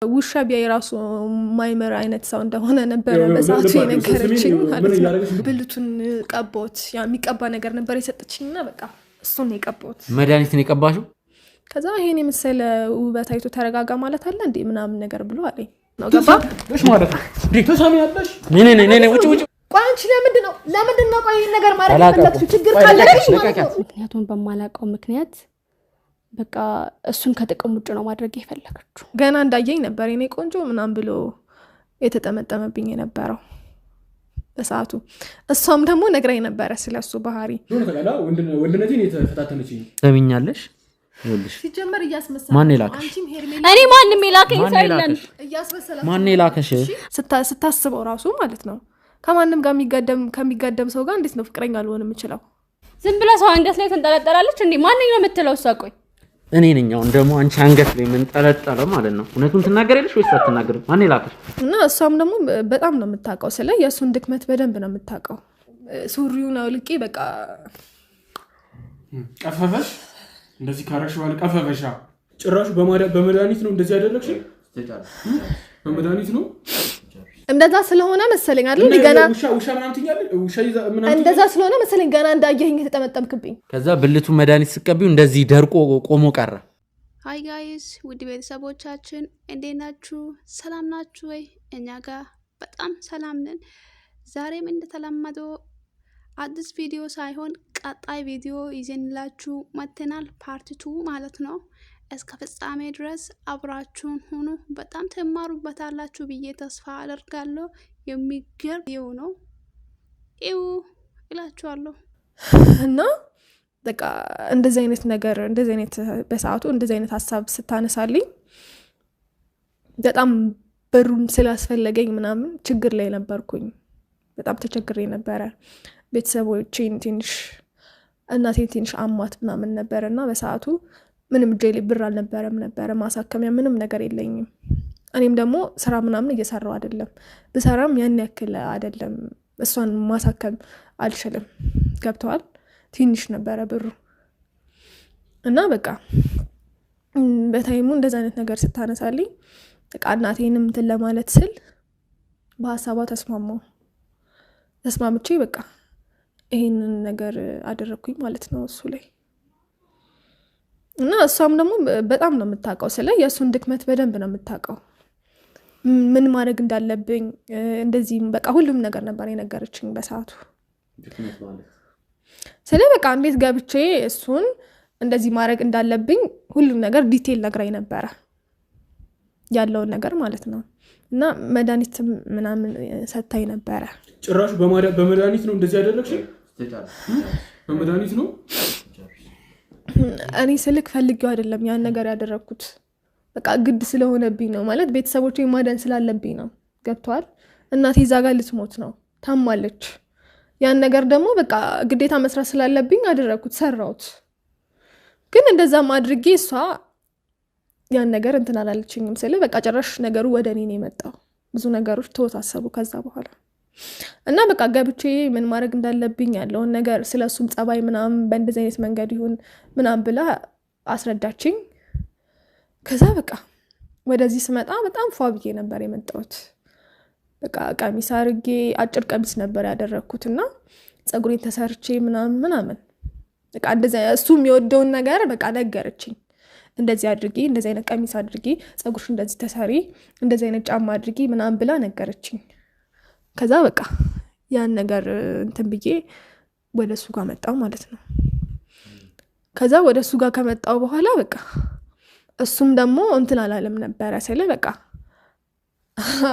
ውሻ ቢያይ ራሱ ማይመር አይነት ሰው እንደሆነ ነበር በሰዓቱ የነገረችኝ ማለት ነው። ብልቱን ቀቦት ያ የሚቀባ ነገር ነበር የሰጠችኝና በቃ እሱን የቀቦት መድኃኒትን የቀባሽው ከዛ ይሄን የመሰለ ውበት አይቶ ተረጋጋ ማለት አለ እንዴ ምናምን ነገር ብሎ አለኝ ነው ገባ እሺ ማለት ነው ተሳሚያለሽ ነይ ውጭ ቋንቺ ለምንድነው ቆይ ነገር ማድረግ ፈለግሽ ችግር ካለሽ ማለት ነው ምክንያቱም በማላቀው ምክንያት በቃ እሱን ከጥቅም ውጭ ነው ማድረግ የፈለገችው ገና እንዳየኝ ነበር እኔ ቆንጆ ምናምን ብሎ የተጠመጠመብኝ የነበረው በሰዓቱ እሷም ደግሞ ነግራኝ ነበር ስለሱ ባህሪ ወንድነቴን የተፈታተነችኝ ሰሚኛለሽ ይልሽ ሲጀመር እያስመሰለ ማን ይላከሽ እኔ ማንንም ይላከኝ ሳይለን እያስመሰለ ማን ይላከሽ ስታስበው ራሱ ማለት ነው ከማንም ጋር ከሚጋደም ሰው ጋር እንዴት ነው ፍቅረኛ አልሆን የምችለው ዝም ብላ ሰው አንገት ላይ ተንጠለጠላለች እንዴ ማንንም ነው የምትለው ሳቆይ እኔ ነኝ አሁን ደግሞ አንቺ አንገት ላይ ምን ተለጠለ ማለት ነው እውነቱን ትናገሪያለሽ ወይስ አትናገሪም ማን ይላከሽ እና እሷም ደግሞ በጣም ነው የምታውቀው ስለ የሱን ድክመት በደንብ ነው የምታውቀው ሱሪውን አውልቄ በቃ ቀፈፈሽ እንደዚህ ካረሽ ባለ ቀፈፈሻ ጭራሽ በመድኃኒት ነው እንደዚህ ያደረግሽ በመድኃኒት ነው እንደዛ ስለሆነ መሰለኝ አይደል ገና ውሻ ምናምን ትኛለሽ ውሻ ይዛ ምናምን እንደዛ ስለሆነ መሰለኝ ገና እንዳየኝ ተጠመጠምክብኝ ከዛ ብልቱ መድኃኒት ስቀቢው እንደዚህ ደርቆ ቆሞ ቀረ ሃይ ጋይስ ውድ ቤተሰቦቻችን እንዴት ናችሁ ሰላም ናችሁ ወይ እኛ ጋር በጣም ሰላም ነን ዛሬም እንደተለመደው አዲስ ቪዲዮ ሳይሆን ቀጣይ ቪዲዮ ይዘንላችሁ መጥተናል ፓርት 2 ማለት ነው እስከ ፍጻሜ ድረስ አብራችሁን ሁኑ በጣም ተማሩበታላችሁ ብዬ ተስፋ አደርጋለሁ የሚገርም ነው እላችኋለሁ እና በቃ እንደዚህ አይነት ነገር እንደዚህ አይነት በሰዓቱ እንደዚህ አይነት ሐሳብ ስታነሳልኝ በጣም በሩም ስላስፈለገኝ ምናምን ችግር ላይ ነበርኩኝ በጣም ተቸግሬ ነበር ቤተሰቦቼን ትንሽ እናቴን ትንሽ አማት ምናምን ነበርና በሰዓቱ ምንም ጄሊ ብር አልነበረም ነበር ማሳከሚያ ምንም ነገር የለኝም እኔም ደግሞ ስራ ምናምን እየሰራው አይደለም በሰራም ያን ያክል አይደለም እሷን ማሳከም አልችልም ገብቷል ትንሽ ነበር ብሩ እና በቃ በታይሙ እንደዛ አይነት ነገር ስታነሳልኝ በቃ እናቴንም እንትን ለማለት ስል በሐሳቧ ተስማምቼ በቃ ይሄንን ነገር አደረኩኝ ማለት ነው እሱ ላይ እና እሷም ደግሞ በጣም ነው የምታውቀው ስለ የሱን ድክመት በደንብ ነው የምታውቀው ምን ማድረግ እንዳለብኝ እንደዚህ በቃ ሁሉም ነገር ነበር የነገረችኝ በሰዓቱ ድክመት ማለት ስለ በቃ እንዴት ገብቼ እሱን እንደዚህ ማድረግ እንዳለብኝ ሁሉም ነገር ዲቴል ነግራኝ ነበር ያለውን ነገር ማለት ነው እና መድኃኒት ምናምን ሰጣይ ነበር ጭራሽ በመድኃኒት ነው እንደዚህ ያደረግሽ በመድኃኒት ነው እኔ ስልክ ፈልጌው አይደለም ያን ነገር ያደረኩት በቃ ግድ ስለሆነብኝ ነው ማለት ቤተሰቦቼ ማዳን ስላለብኝ ነው ገብቷል እናቴ እዛ ጋር ልትሞት ነው ታማለች ያን ነገር ደግሞ በቃ ግዴታ መስራት ስላለብኝ አደረኩት ሰራውት ግን እንደዛም አድርጌ እሷ ያን ነገር እንትን አላለችኝም ስለ በቃ ጭራሽ ነገሩ ወደ እኔ ነው የመጣው ብዙ ነገሮች ተወሳሰቡ ከዛ በኋላ እና በቃ ገብቼ ምን ማድረግ እንዳለብኝ ያለውን ነገር ስለሱም ጸባይ ምናምን በእንደዚህ አይነት መንገድ ይሁን ምናምን ብላ አስረዳችኝ ከዛ በቃ ወደዚህ ስመጣ በጣም ፏብዬ ነበር የመጣሁት በቃ ቀሚስ አርጌ አጭር ቀሚስ ነበር ያደረኩትና ጸጉሬን ተሰርቼ ምናምን በቃ እንደዚህ እሱ የሚወደውን ነገር በቃ ነገረችኝ እንደዚህ አድርጊ እንደዚህ አይነት ቀሚስ አድርጊ ጸጉርሽ እንደዚህ ተሰሪ እንደዚህ አይነት ጫማ አድርጊ ምናምን ብላ ነገረችኝ ከዛ በቃ ያን ነገር እንትን ብዬ ወደሱ ጋር መጣው ማለት ነው ከዛ ወደሱ ጋር ከመጣው በኋላ በቃ እሱም ደግሞ እንትን አላለም ነበር ስለ በቃ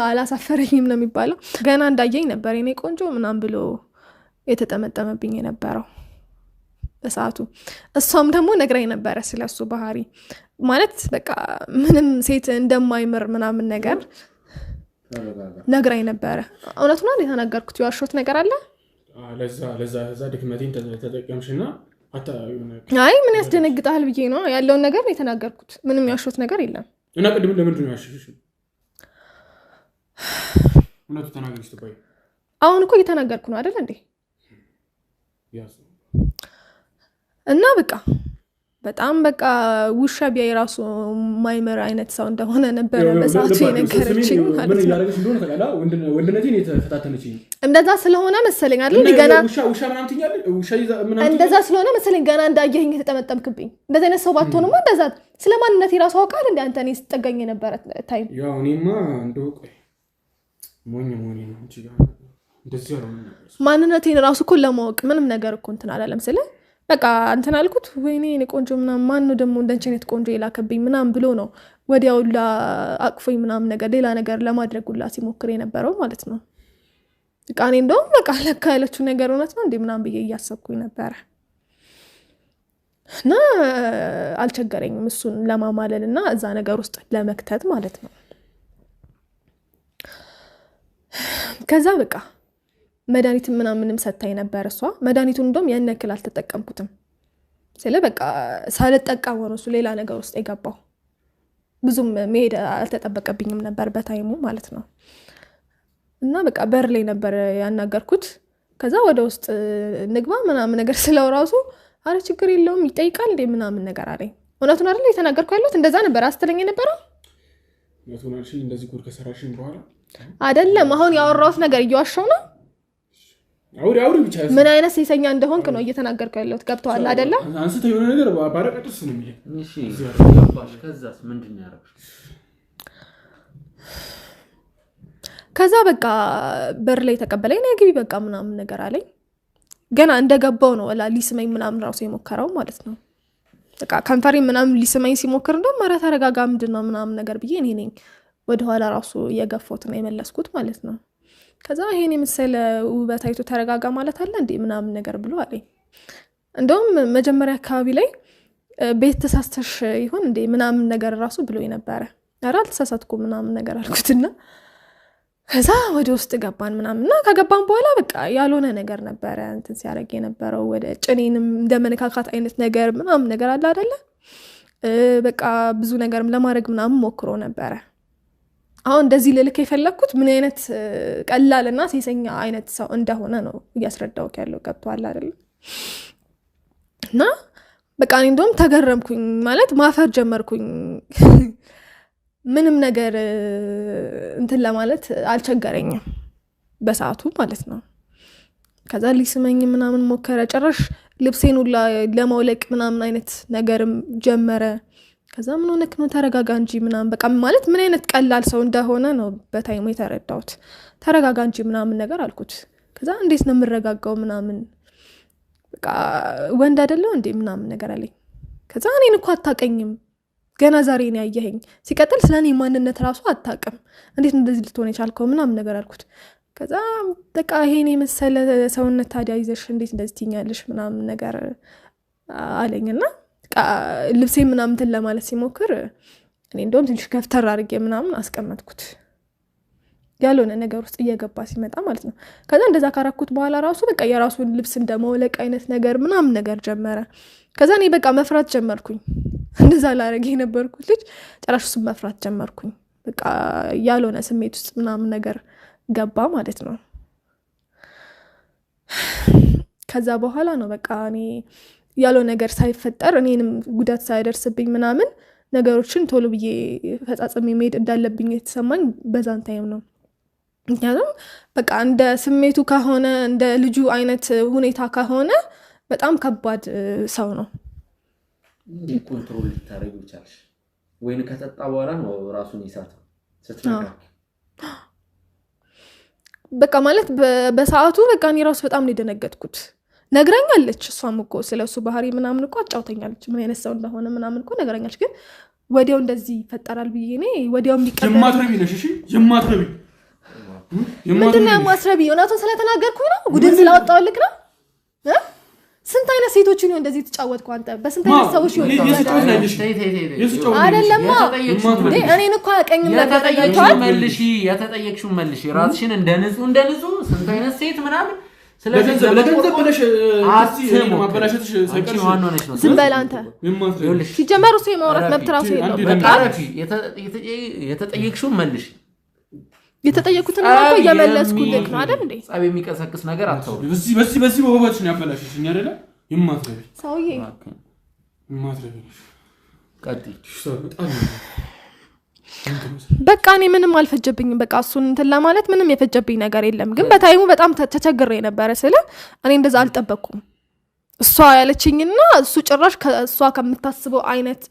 አላሳፈረኝም ነው የሚባለው ገና እንዳየኝ ነበር እኔ ቆንጆ ምናምን ብሎ የተጠመጠመብኝ የነበረው በሰዓቱ እሷም ደግሞ ነግራኝ ነበር ስለሱ ባህሪ ማለት በቃ ምንም ሴት እንደማይምር ምናምን ነገር ነግራኝ ነበር እውነቱን ነው የተናገርኩት ያሾት ነገር አለ ለዛ ድክመቴን ተጠቀምሽና አይ ምን ያስደነግጣል ብዬ ነው ያለውን ነገር ነው የተናገርኩት ምንም ያሾት ነገር የለም እና ቅድም ለምንድን ነው ያሽሽ እውነቱ ተናገርሽ ተባይ አሁን እኮ እየተናገርኩ ነው አይደል እንዴ ያስ እና በቃ በጣም በቃ ውሻ ቢያይ ራሱ ማይመር አይነት ሰው እንደሆነ ነበር በሰዓቱ የነገረችኝ ማለት ምን ያደረገች እንደሆነ ተቃላ ወንድነቴን የተፈታተነችኝ እንደዛ ስለሆነ መሰለኝ አይደል ገና ውሻ ምናምን ትኛለህ ውሻ ይዛ ምናምን እንደዛ ስለሆነ መሰለኝ ገና እንዳየኸኝ የተጠመጠምክብኝ እንደዛ አይነት ሰው ባትሆንማ እንደዛ ስለማንነቴ ራሱ አውቃል እንደ አንተ እኔ ስጠጋኝ ነበር ታይም ያው እኔማ እንደው ሞኝ ነው እንጂ እንደዚህ ያለው ማንነቴን ራሱ እኮ ለማወቅ ምንም ነገር እኮ እንትን አላለም ስለ በቃ እንትን አልኩት ወይኔ እኔ ቆንጆ ምናምን ማን ነው ደግሞ እንደንቺ አይነት ቆንጆ ይላከብኝ ምናምን ብሎ ነው ወዲያውላ አቅፎኝ ምናምን ነገር ሌላ ነገር ለማድረግላ ሲሞክር የነበረው ማለት ነው በቃ እኔ እንደውም በቃ ለካ ያለችው ነገር እውነት ነው እንዴ ምናምን ብዬ እያሰብኩኝ ነበር እና አልቸገረኝም እሱን ለማማለልና እዛ ነገር ውስጥ ለመክተት ማለት ነው ከዛ በቃ መድኃኒት ምናምንም ሰጣኝ ነበር እሷ መድኃኒቱን እንደውም ያን ያክል አልተጠቀምኩትም ስለ በቃ ሳልጠቀም ሆኖ እሱ ሌላ ነገር ውስጥ የገባው ብዙም መሄድ አልተጠበቀብኝም ነበር በታይሙ ማለት ነው እና በቃ በር ላይ ነበር ያናገርኩት ከዛ ወደ ውስጥ ንግባ ምናምን ነገር ስለው ራሱ አረ ችግር የለውም ይጠይቃል እንደ ምናምን ነገር አለኝ እውነቱን አይደል የተናገርኩ ያለሁት እንደዛ ነበር አስተለኝ ነበር እውነቱን አልሽኝ እንደዚህ ጉድ ከሰራሽኝ በኋላ አይደለም አሁን ያወራሁት ነገር እየዋሻው ነው አውሪ ብቻ ምን አይነት ሴሰኛ እንደሆንክ ነው እየተናገርኩ ያለሁት ገብቷል አይደለ አንስተ የሆነ ነገር ባረቀጥስ ነው የሚል እሺ ያባሽ ከዛስ ምንድነው ያደረግሽ ከዛ በቃ በር ላይ ተቀበለኝ ነው ግቢ በቃ ምናምን ነገር አለኝ ገና እንደገባው ነው ወላ ሊስመኝ ምናምን ራሱ የሞከረው ማለት ነው በቃ ከንፈሬ ምናምን ሊስመኝ ሲሞክር እንደው ማራ ተረጋጋ ምንድነው ምናምን ነገር ብዬ እኔ ነኝ ወደ ኋላ ራሱ የገፈውት ነው የመለስኩት ማለት ነው ከዛ ይሄን የመሰለ ውበት አይቶ ተረጋጋ ማለት አለ እንዴ ምናምን ነገር ብሎ አለኝ እንደውም መጀመሪያ አካባቢ ላይ ቤት ተሳስተሽ ይሆን እንዴ ምናምን ነገር ራሱ ብሎ የነበረ አራ አልተሳሳትኩም ምናምን ነገር አልኩትና ከዛ ወደ ውስጥ ገባን ምናምንና ከገባን በኋላ በቃ ያልሆነ ነገር ነበር እንትን ሲያረግ የነበረው ወደ ጭኔንም እንደመነካካት አይነት ነገር ምናምን ነገር አለ አይደለ በቃ ብዙ ነገርም ለማድረግ ምናምን ሞክሮ ነበር አሁን እንደዚህ ልልክ የፈለኩት ምን አይነት ቀላልና ሴሰኛ አይነት ሰው እንደሆነ ነው እያስረዳውክ ያለው ገብቷል አይደል እና በቃ እኔ እንደውም ተገረምኩኝ ማለት ማፈር ጀመርኩኝ ምንም ነገር እንትን ለማለት አልቸገረኝም በሰዓቱ ማለት ነው ከዛ ሊስመኝ ምናምን ሞከረ ጭራሽ ልብሴን ሁላ ለማውለቅ ምናምን አይነት ነገርም ጀመረ ከዛ ምን ሆነክ ነው ተረጋጋ እንጂ ምናምን በቃ ማለት ምን አይነት ቀላል ሰው እንደሆነ ነው በታይሙ የተረዳሁት ተረጋጋ እንጂ ምናምን ነገር አልኩት ከዛ እንዴት ነው የምረጋጋው ምናምን በቃ ወንድ አይደለው እንዴ ምናምን ነገር አለኝ ከዛ እኔን እኮ አታቀኝም ገና ዛሬ ነው ያየኸኝ ሲቀጥል ስለኔ ማንነት ራሱ አታቀም እንዴት እንደዚህ ልትሆን የቻልከው ምናምን ነገር አልኩት ከዛ በቃ ይሄኔ መሰለ ሰውነት ታዲያ ይዘሽ እንዴት እንደዚህ ትኛለሽ ምናምን ነገር አለኝና ልብሴ ምናምን እንትን ለማለት ሲሞክር እኔ እንደውም ትንሽ ከፍተር አድርጌ ምናምን አስቀመጥኩት ያልሆነ ነገር ውስጥ እየገባ ሲመጣ ማለት ነው ከዛ እንደዛ ካራኩት በኋላ ራሱ በቃ የራሱን ልብስ እንደማውለቅ አይነት ነገር ምናምን ነገር ጀመረ ከዛ እኔ በቃ መፍራት ጀመርኩኝ እንደዛ ላረግ የነበርኩት ልጅ ጭራሽ እሱን መፍራት ጀመርኩኝ በቃ ያልሆነ ስሜት ውስጥ ምናምን ነገር ገባ ማለት ነው ከዛ በኋላ ነው በቃ እኔ ያለው ነገር ሳይፈጠር እኔንም ጉዳት ሳይደርስብኝ ምናምን ነገሮችን ቶሎ ብዬ ፈጻጽሜ መሄድ እንዳለብኝ የተሰማኝ በዛን ታይም ነው ምክንያቱም በቃ እንደ ስሜቱ ከሆነ እንደ ልጁ አይነት ሁኔታ ከሆነ በጣም ከባድ ሰው ነው ኮንትሮል ልታረግ ይቻላል ወይን ከጠጣ በኋላ ነው ራሱን ይሳተው ስትነካ በቃ ማለት በሰዓቱ በቃ እኔ ራሱ በጣም ነው የደነገጥኩት ነግራኛለች እሷም እኮ ስለሱ ባህሪ ምናምን እኮ አጫውተኛለች ምን አይነት ሰው እንደሆነ ምናምን እኮ ነግራኛለች ግን ወዲያው እንደዚህ ይፈጠራል ብዬ እኔ ወዲያው የሚቀበል የማትረቢ ነሽ እሺ የማትረቢ ምንድነው የማትረቢ እውነቱን ስለተናገርኩኝ ነው ጉድን ስላወጣውልክ ነው ስንት አይነት ሴቶች ነው እንደዚህ ተጫወትኩ አንተ በስንት አይነት ሰዎች ነው አይደለም እኔን እኮ አቀኝም ነበር የተጠየቅሽው መልሽ ራስሽን እንደንጹህ ስንት አይነት ሴት ምናምን ስለዚህ ለገንዘብ ብለሽ ማበላሸትሽ ሳይቀርሽ ዝም በል አንተ ሲጀመር እሱ የማውራት መብት ራሱ የለው በቃ የተጠየቅሽው መልሽ የተጠየቁትን ነው እየመለስኩልክ ነው አይደል እንዴ ጻብ የሚቀሰቅስ ነገር አታውሪ በዚህ ወባችን ያበላሽሽኝ አይደለ ይማትረቢ ሰውዬ ማትረብሽ ቀጥይ በቃ እኔ ምንም አልፈጀብኝም። በቃ እሱን እንትን ለማለት ምንም የፈጀብኝ ነገር የለም። ግን በታይሙ በጣም ተቸግሬ ነበረ ስለ እኔ እንደዛ አልጠበቅኩም። እሷ ያለችኝና እሱ ጭራሽ ከእሷ ከምታስበው አይነት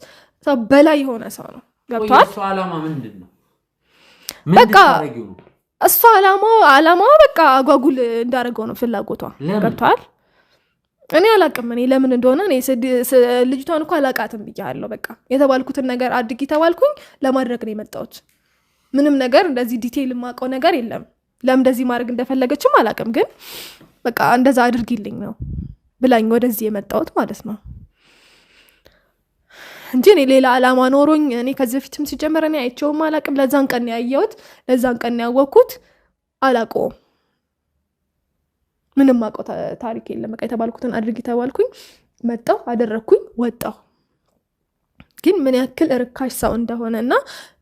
ሰው በላይ የሆነ ሰው ነው። ገብቷል? እሱ ዓላማ ምንድነው? በቃ እሱ ዓላማው በቃ አጓጉል እንዳደረገው ነው ፍላጎቷ። ገብቷል? እኔ አላቅም እኔ ለምን እንደሆነ እኔ ልጅቷን እንኳን አላቃትም ብያለሁ። በቃ የተባልኩትን ነገር አድርጊ ተባልኩኝ ለማድረግ ነው የመጣሁት። ምንም ነገር እንደዚህ ዲቴይል የማውቀው ነገር የለም። ለምን እንደዚህ ማድረግ እንደፈለገችም አላቅም። ግን በቃ እንደዛ አድርጊልኝ ነው ብላኝ ወደዚህ የመጣሁት ማለት ነው እንጂ እኔ ሌላ ዓላማ ኖሮኝ እኔ ከዚህ በፊትም ሲጀመር እኔ አይቼውም አላቅም። ለዛን ቀን ያየሁት ለዛን ቀን ያወቅኩት አላውቀውም። ምንም ማውቀው ታሪክ የለም። በቃ የተባልኩትን አድርጊ ተባልኩኝ መጣሁ አደረኩኝ ወጣሁ። ግን ምን ያክል ርካሽ ሰው እንደሆነና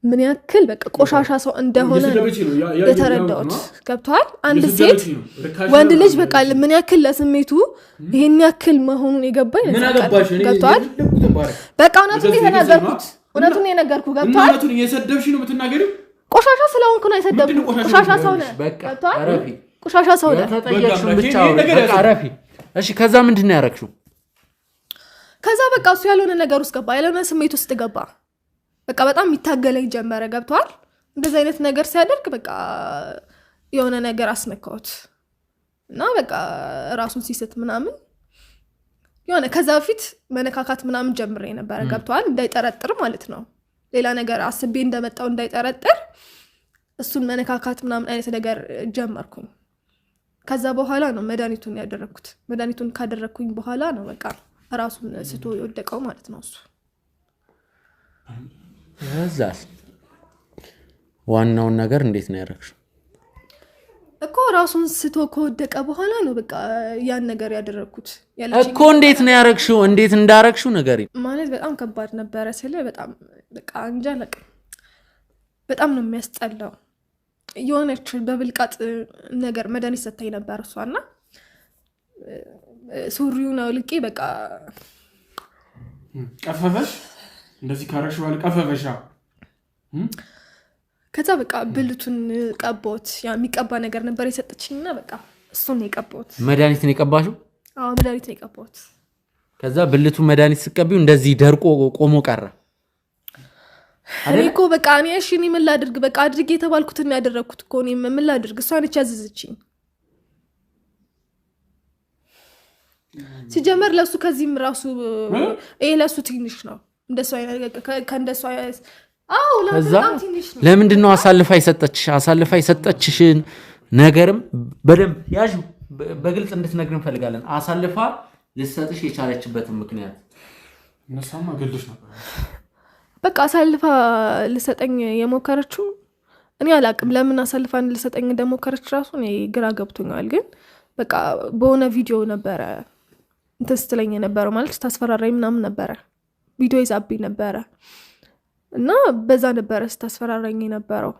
ምን ያክል በቃ ቆሻሻ ሰው እንደሆነ የተረዳሁት። ገብቷል? አንድ ሴት ወንድ ልጅ በቃ ምን ያክል ለስሜቱ ይሄን ያክል መሆኑን የገባኝ ገብቷል? በቃ እውነቱን የነገርኩት ገብቷል? እውነቱን እየሰደብሽ ነው የምትናገሪው? ቆሻሻ ስለሆንኩ ነው የሰደብኩት። ቆሻሻ ሰው ነህ። ገብቷል? ቆሻሻ ሰው ነህ። ተጠያቂውን ብቻ በቃ አረፊ። እሺ ከዛ ምንድነው ያረክሽው? ከዛ በቃ እሱ ያልሆነ ነገር ውስጥ ገባ። ያልሆነ ስሜት ውስጥ ገባ። በቃ በጣም የሚታገለኝ ጀመረ። ገብቷል? እንደዚህ አይነት ነገር ሲያደርግ በቃ የሆነ ነገር አስነካሁት እና በቃ ራሱን ሲስት ምናምን የሆነ ከዛ በፊት መነካካት ምናምን ጀምሬ ነበረ። ገብቷል? እንዳይጠረጥር ማለት ነው። ሌላ ነገር አስቤ እንደመጣው እንዳይጠረጥር እሱን መነካካት ምናምን አይነት ነገር ጀመርኩኝ። ከዛ በኋላ ነው መድኃኒቱን ያደረኩት። መድኃኒቱን ካደረኩኝ በኋላ ነው በቃ ራሱን ስቶ የወደቀው ማለት ነው እሱ። እዛስ ዋናውን ነገር እንዴት ነው ያደረግሽው? እኮ ራሱን ስቶ ከወደቀ በኋላ ነው በቃ ያን ነገር ያደረኩት። እኮ እንዴት ነው ያደረግሽው? እንዴት እንዳደረግሽው ንገሪኝ። ማለት በጣም ከባድ ነበረ ስለ በጣም በቃ እንጃ አላውቅም። በጣም ነው የሚያስጠላው። የሆነች በብልቃጥ ነገር መድኃኒት ሰታኝ ነበር እሷና ሱሪውን አውልቄ በቃ ቀፈፈሽ። እንደዚህ ካረሽው አለ ቀፈፈሻ። ከዛ በቃ ብልቱን ቀባሁት። ያ የሚቀባ ነገር ነበር የሰጠችኝና በቃ እሱን ነው የቀባሁት። መድኃኒት ነው የቀባሽው? አዎ መድኃኒት ነው የቀባሁት። ከዛ ብልቱ መድኃኒት ስቀቢው እንደዚህ ደርቆ ቆሞ ቀረ። እኔ እኮ በቃ እኔ እሺ እኔ ምን ላድርግ? በቃ አድርጌ የተባልኩትን ያደረኩት እኮ እኔ ምን ላድርግ? እሷ ነች ያዘዘችኝ። ሲጀመር ለሱ ከዚህም ራሱ ለሱ ትንሽ ነው። እንደሱ አይነት ከእንደሱ አዎ ለምን ትንሽ ነው። ለምንድን ነው አሳልፋ የሰጠችሽን ነገርም በደንብ ያዡ በግልጽ እንድትነግር እንፈልጋለን። አሳልፋ ልትሰጥሽ የቻለችበትን ምክንያት እነሳማ ገልሽ ነበር። በቃ አሳልፋ ልሰጠኝ የሞከረችው እኔ አላቅም። ለምን አሳልፋ ልሰጠኝ እንደሞከረች ራሱ እኔ ግራ ገብቶኛል። ግን በቃ በሆነ ቪዲዮ ነበረ እንትን ስትለኝ የነበረው ማለት ስታስፈራራኝ ምናምን ነበረ። ቪዲዮ ይዛብኝ ነበረ እና በዛ ነበረ ስታስፈራራኝ የነበረው።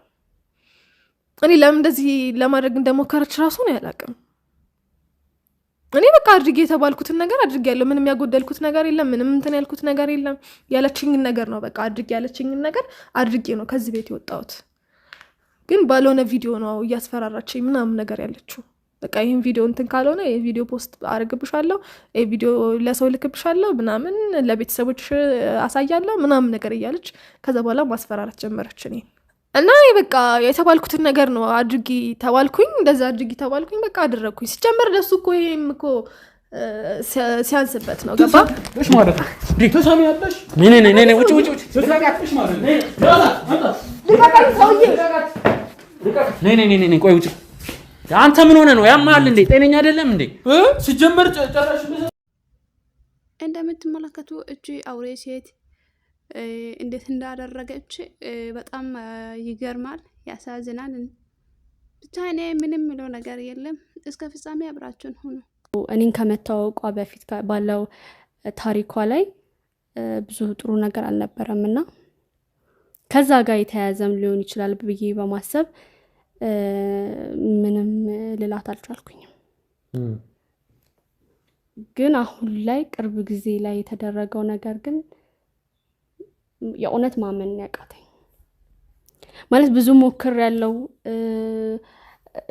እኔ ለምን እንደዚህ ለማድረግ እንደሞከረች ራሱ ነው ያላቅም። እኔ በቃ አድርጌ የተባልኩትን ነገር አድርጌያለሁ። ምንም ያጎደልኩት ነገር የለም። ምንም እንትን ያልኩት ነገር የለም። ያለችኝን ነገር ነው በቃ አድርጌ ያለችኝን ነገር አድርጌ ነው ከዚህ ቤት የወጣሁት። ግን ባልሆነ ቪዲዮ ነው እያስፈራራችኝ ምናምን ነገር ያለችው። በቃ ይሄን ቪዲዮ እንትን ካልሆነ የቪዲዮ ፖስት አድርግብሻለሁ፣ ቪዲዮ ለሰው ልክብሻለሁ ምናምን ለቤተሰቦች አሳያለሁ ምናምን ነገር እያለች ከዛ በኋላ ማስፈራራት ጀመረች እኔ እና በቃ የተባልኩትን ነገር ነው አድርጊ ተባልኩኝ። እንደዛ አድርጊ ተባልኩኝ በቃ አደረኩኝ። ሲጀመር ለሱ እኮ ይሄም እኮ ሲያንስበት ነው። ገባ እሺ ማለት ነው። ተሳሚያለሽ ነይ ውጪ ተሳቃጥሽ ማለት ነው። ነይ ቆይ ውጪ። አንተ ምን ሆነ ነው ያማል እንዴ? ጤነኛ አይደለም እንዴ? ሲጀመር ጨራሽ እንደምትመለከቱ እቺ አውሬ ሴት እንዴት እንዳደረገች በጣም ይገርማል፣ ያሳዝናል። ብቻ እኔ ምንም ምለው ነገር የለም። እስከ ፍጻሜ አብራችሁን ሁኑ። እኔን ከመታወቋ በፊት ባለው ታሪኳ ላይ ብዙ ጥሩ ነገር አልነበረም እና ከዛ ጋር የተያያዘም ሊሆን ይችላል ብዬ በማሰብ ምንም ልላት አልቻልኩኝም። ግን አሁን ላይ ቅርብ ጊዜ ላይ የተደረገው ነገር ግን የእውነት ማመን ያቃተኝ ማለት ብዙ ሞክር ያለው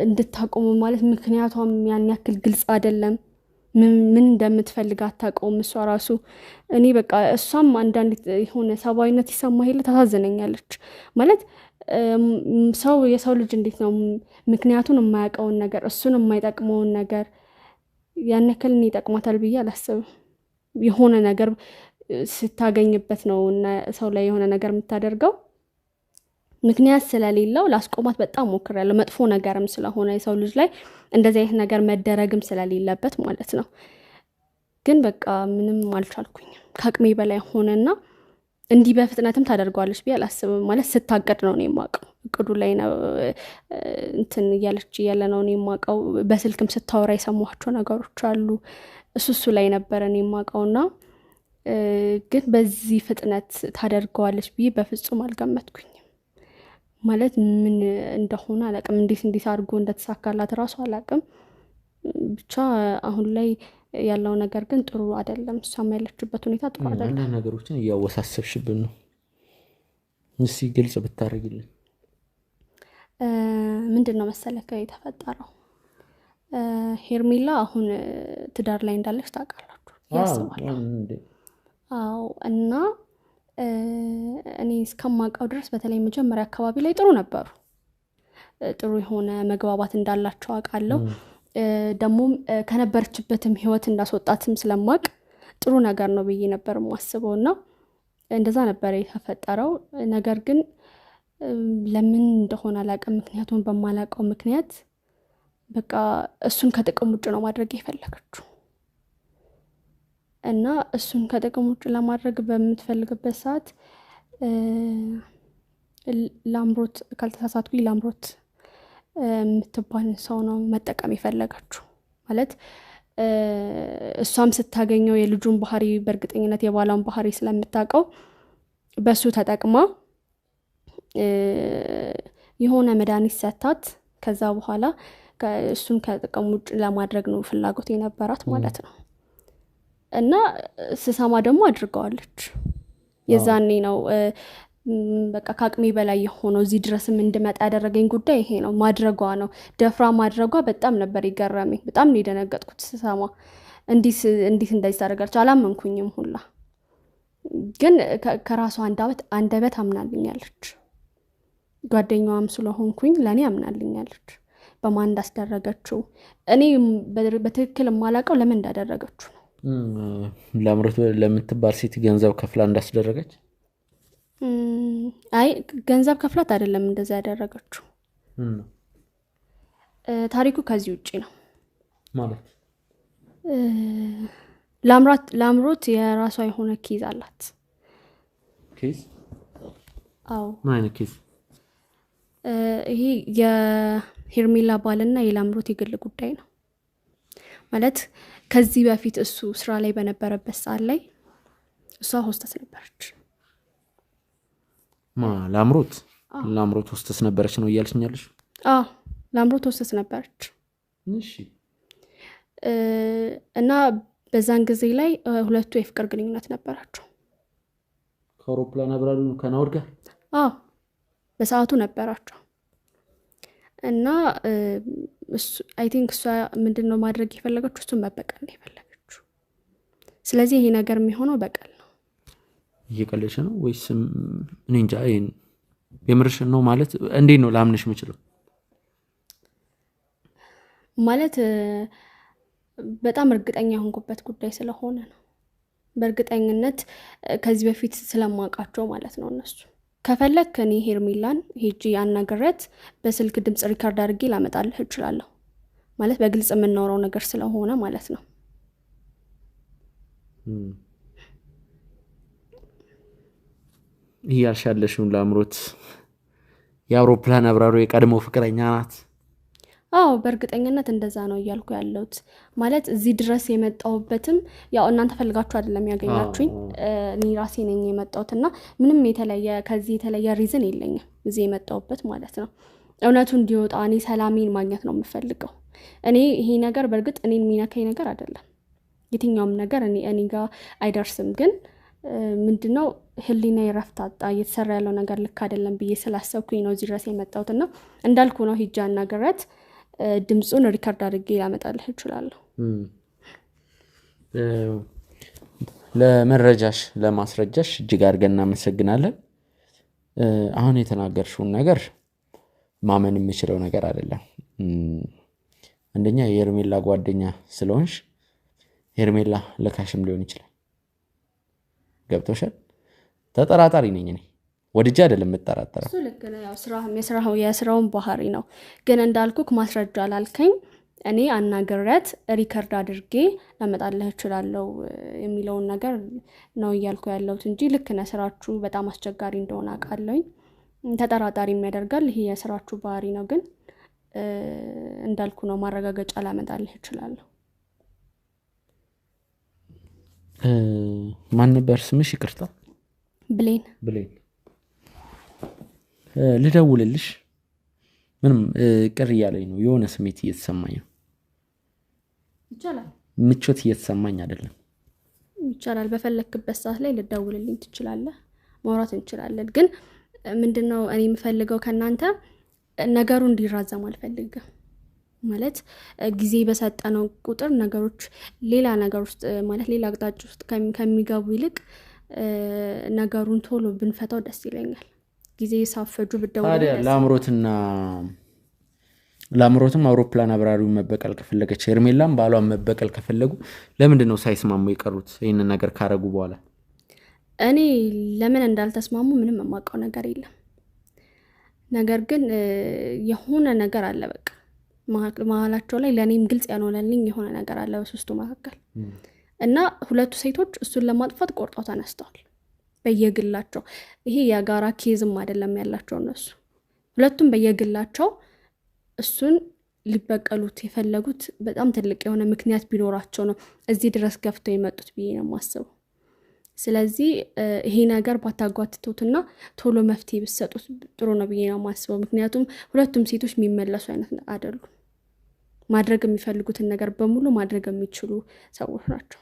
እንድታቆሙ ማለት ምክንያቱም ያን ያክል ግልጽ አይደለም ምን እንደምትፈልግ አታውቀውም እሷ ራሱ እኔ በቃ እሷም አንዳንድ የሆነ ሰባዊነት ይሰማህ ይለ ታሳዝነኛለች ማለት ሰው የሰው ልጅ እንዴት ነው ምክንያቱን የማያውቀውን ነገር እሱን የማይጠቅመውን ነገር ያን ያክል ይጠቅማታል ብዬ አላስብም የሆነ ነገር ስታገኝበት ነው እና ሰው ላይ የሆነ ነገር የምታደርገው ምክንያት ስለሌለው ላስቆማት በጣም ሞክራለሁ መጥፎ ነገርም ስለሆነ የሰው ልጅ ላይ እንደዚህ አይነት ነገር መደረግም ስለሌለበት ማለት ነው ግን በቃ ምንም አልቻልኩኝም ከአቅሜ በላይ ሆነና እንዲህ በፍጥነትም ታደርጓለች ብዬ አላስብም ማለት ስታቀድ ነው እኔ የማውቀው እቅዱ ላይ ነው እንትን እያለች እያለ ነው እኔ የማውቀው በስልክም ስታወራ የሰማኋቸው ነገሮች አሉ እሱ ላይ ነበር እኔ የማውቀውና ግን በዚህ ፍጥነት ታደርጓለች ብዬ በፍጹም አልገመትኩኝም ማለት ምን እንደሆነ አላቅም እንዴት አድርጎ እንደተሳካላት ራሱ አላቅም ብቻ አሁን ላይ ያለው ነገር ግን ጥሩ አይደለም እሷም ያለችበት ሁኔታ ጥሩ አይደለም አንዳንድ ነገሮችን እያወሳሰብሽብን ነው እስኪ ግልጽ ብታረጊልን ምንድነው መሰለህ የተፈጠረው ሄርሜላ አሁን ትዳር ላይ እንዳለች ታውቃላችሁ ያስባለሁ አዎ እና እኔ እስከማውቀው ድረስ በተለይ መጀመሪያ አካባቢ ላይ ጥሩ ነበሩ ጥሩ የሆነ መግባባት እንዳላቸው አውቃለሁ ደግሞ ከነበረችበትም ህይወት እንዳስወጣትም ስለማቅ ጥሩ ነገር ነው ብዬ ነበር ማስበውና እንደዛ ነበር የተፈጠረው ነገር ግን ለምን እንደሆነ አላውቅም ምክንያቱም በማላውቀው ምክንያት በቃ እሱን ከጥቅም ውጭ ነው ማድረግ የፈለገችው እና እሱን ከጥቅም ውጭ ለማድረግ በምትፈልግበት ሰዓት ላምሮት ካልተሳሳትኩኝ ላምሮት የምትባል ሰው ነው መጠቀም የፈለገችው ማለት እሷም ስታገኘው የልጁን ባህሪ በእርግጠኝነት የባሏን ባህሪ ስለምታውቀው በሱ ተጠቅማ የሆነ መድኃኒት ሰጣት ከዛ በኋላ እሱን ከጥቅም ውጭ ለማድረግ ነው ፍላጎት የነበራት ማለት ነው እና ስሰማ ደግሞ አድርገዋለች የዛኔ ነው በቃ ካቅሜ በላይ የሆነው እዚህ ድረስም እንድመጣ ያደረገኝ ጉዳይ ይሄ ነው ማድረጓ ነው ደፍራ ማድረጓ በጣም ነበር ይገረመኝ በጣም ነው የደነገጥኩት ስሰማ እንዴት እንደዚህ ታደርጋለች አላመንኩኝም ሁላ ግን ከራሷ አንደበት አምናልኛለች ጓደኛዋም ስለሆንኩኝ ለኔ አምናልኛለች በማን እንዳስደረገችው እኔ በትክክል ማላቀው ለምን እንዳደረገችው ላምሮት ለምትባል ሴት ገንዘብ ከፍላ እንዳስደረገች አይ ገንዘብ ከፍላት አይደለም እንደዛ ያደረገችው ታሪኩ ከዚህ ውጪ ነው ማለት ላምሮት የራሷ የሆነ ኬዝ አላት ኬዝ አዎ ምን አይነት ኬዝ ይሄ የሄርሜላ ባልና የላምሮት የግል ጉዳይ ነው ማለት ከዚህ በፊት እሱ ስራ ላይ በነበረበት ሰዓት ላይ እሷ ሆስተስ ነበረች ላምሮት ሆስተስ ነበረች ነው እያልሽኛለሽ ላምሮት ሆስተስ ነበረች እሺ እና በዛን ጊዜ ላይ ሁለቱ የፍቅር ግንኙነት ነበራቸው ከአውሮፕላን አብራሩ ከናውድ ጋር በሰዓቱ ነበራቸው እና አይ ቲንክ እሷ ምንድነው ማድረግ የፈለገችው እሱን መበቀል ነው የፈለገችው ስለዚህ ይሄ ነገር የሚሆነው በቀል ነው እየቀለድሽ ነው ወይስ እኔ እንጃ የምርሽ ነው ማለት እንዴት ነው ላምንሽ የምችለው ማለት በጣም እርግጠኛ ሆንኩበት ጉዳይ ስለሆነ ነው በእርግጠኝነት ከዚህ በፊት ስለማውቃቸው ማለት ነው እነሱ ከፈለክ እኔ ሄርሜላን ሄጂ አናግሬት በስልክ ድምጽ ሪካርድ አድርጌ ላመጣልህ እችላለሁ ማለት በግልጽ የምናወራው ነገር ስለሆነ ማለት ነው ያልሻለሽው ላምሮት የአውሮፕላን አብራሩ የቀድሞ ፍቅረኛ ናት በእርግጠኝነት እንደዛ ነው እያልኩ ያለሁት ማለት እዚህ ድረስ የመጣሁበትም ያው እናንተ ፈልጋችሁ አይደለም ያገኛችሁኝ እኔ ራሴ ነኝ የመጣሁትና ምንም ከዚህ የተለየ ሪዝን የለኝም እዚህ የመጣሁበት ማለት ነው እውነቱ እንዲወጣ እኔ ሰላሜን ማግኘት ነው የምፈልገው እኔ ይሄ ነገር በእርግጥ እኔን የሚነካኝ ነገር አይደለም የትኛውም ነገር እኔ ጋር አይደርስም። ግን ምንድነው ህሊና ይረፍት አጣ። እየተሰራ ያለው ነገር ልክ አይደለም ብዬ ስላሰብኩኝ ነው እዚህ ድረስ የመጣሁትና እንዳልኩ ነው ሂጃ አናግሬያት ድምጹን ሪከርድ አድርጌ ላመጣልህ እችላለሁ። ለመረጃሽ ለማስረጃሽ እጅግ አድርገን እናመሰግናለን። አሁን የተናገርሽውን ነገር ማመን የምችለው ነገር አይደለም። አንደኛ የሄርሜላ ጓደኛ ስለሆንሽ ሄርሜላ ለካሽም ሊሆን ይችላል። ገብቶሻል? ተጠራጣሪ ነኝ እኔ ወድጄ አይደለም የምጠራጠረው። እሱ ልክ ነው። ያው የስራውን ባህሪ ነው። ግን እንዳልኩክ ማስረጃ ላልከኝ እኔ አናግሬያት ሪከርድ አድርጌ ላመጣልህ እችላለሁ የሚለውን ነገር ነው እያልኩ ያለሁት እንጂ ልክ ነው ስራችሁ በጣም አስቸጋሪ እንደሆነ አውቃለሁኝ። ተጠራጣሪም ያደርጋል። ይሄ የስራችሁ ባህሪ ነው። ግን እንዳልኩ ነው ማረጋገጫ ላመጣልህ እችላለሁ። ማን ነበር ስምሽ? ይቅርታ። ብሌን። ልደውልልሽ ምንም ቅር እያለኝ ነው። የሆነ ስሜት እየተሰማኝ ነው። ይቻላል። ምቾት እየተሰማኝ አይደለም። ይቻላል። በፈለክበት ሰዓት ላይ ልደውልልኝ ትችላለህ። ማውራት እንችላለን። ግን ምንድነው እኔ የምፈልገው ከናንተ ነገሩ እንዲራዘም አልፈልግም። ማለት ጊዜ በሰጠነው ቁጥር ነገሮች ሌላ ነገር ውስጥ ማለት ሌላ አቅጣጫ ውስጥ ከሚገቡ ይልቅ ነገሩን ቶሎ ብንፈታው ደስ ይለኛል። ጊዜ ሳፈጁ ብደውልልኝ ለአምሮትም አውሮፕላን አብራሪውን መበቀል ከፈለገች ሄርሜላም ባሏን መበቀል ከፈለጉ ለምንድነው ሳይስማሙ የቀሩት? ይሄን ነገር ካረጉ በኋላ እኔ ለምን እንዳልተስማሙ ምንም የማውቀው ነገር የለም። ነገር ግን የሆነ ነገር አለ በቃ መሀላቸው ላይ ለኔም ግልጽ ያልሆነልኝ የሆነ ነገር አለ በሶስቱ መካከል እና ሁለቱ ሴቶች እሱን ለማጥፋት ቆርጠው ተነስተዋል በየግላቸው። ይሄ የጋራ ኬዝም አይደለም ያላቸው እነሱ ሁለቱም በየግላቸው እሱን ሊበቀሉት የፈለጉት በጣም ትልቅ የሆነ ምክንያት ቢኖራቸው ነው እዚህ ድረስ ገፍተው የመጡት ብዬ ነው የማስበው። ስለዚህ ይሄ ነገር ባታጓትቱትና ቶሎ መፍትሄ ብትሰጡት ጥሩ ነው ብዬ ነው የማስበው። ምክንያቱም ሁለቱም ሴቶች የሚመለሱ አይነት አይደሉም። ማድረግ የሚፈልጉትን ነገር በሙሉ ማድረግ የሚችሉ ሰዎች ናቸው።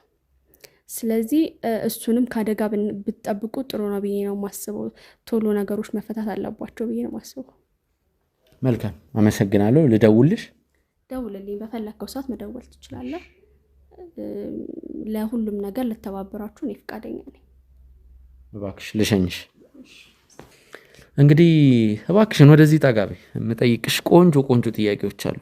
ስለዚህ እሱንም ካደጋ ብትጠብቁ ጥሩ ነው ብዬ ነው የማስበው። ቶሎ ነገሮች መፈታት አለባቸው ብዬ ነው የማስበው። መልካም አመሰግናለሁ። ልደውልልሽ? ደውልልኝ። በፈለከው ሰዓት መደወል ትችላለህ። ለሁሉም ነገር ልተባበራችሁ እኔ ፈቃደኛ ነኝ። እባክሽ ልሸኝሽ። እንግዲህ እባክሽን ወደዚህ ጠጋ በይ። የምጠይቅሽ ቆንጆ ጥያቄዎች አሉ።